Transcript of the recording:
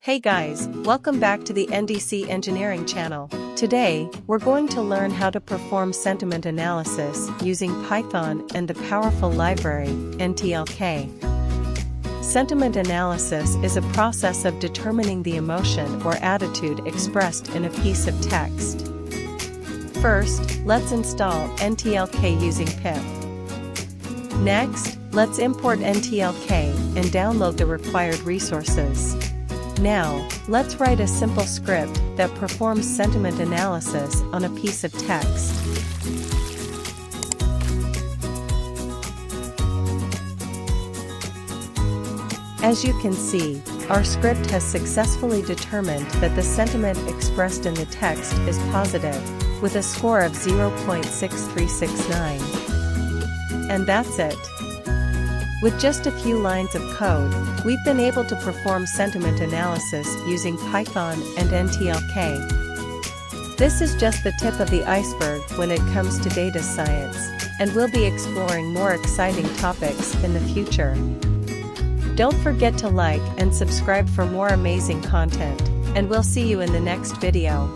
Hey guys, welcome back to the NDC Engineering channel. Today, we're going to learn how to perform sentiment analysis using Python and the powerful library, NTLK. Sentiment analysis is a process of determining the emotion or attitude expressed in a piece of text. First, let's install NTLK using pip. Next, let's import NTLK and download the required resources. Now, let's write a simple script that performs sentiment analysis on a piece of text. As you can see, our script has successfully determined that the sentiment expressed in the text is positive, with a score of 0.6369. And that's it. With just a few lines of code, we've been able to perform sentiment analysis using Python and NTLK. This is just the tip of the iceberg when it comes to data science, and we'll be exploring more exciting topics in the future. Don't forget to like and subscribe for more amazing content, and we'll see you in the next video.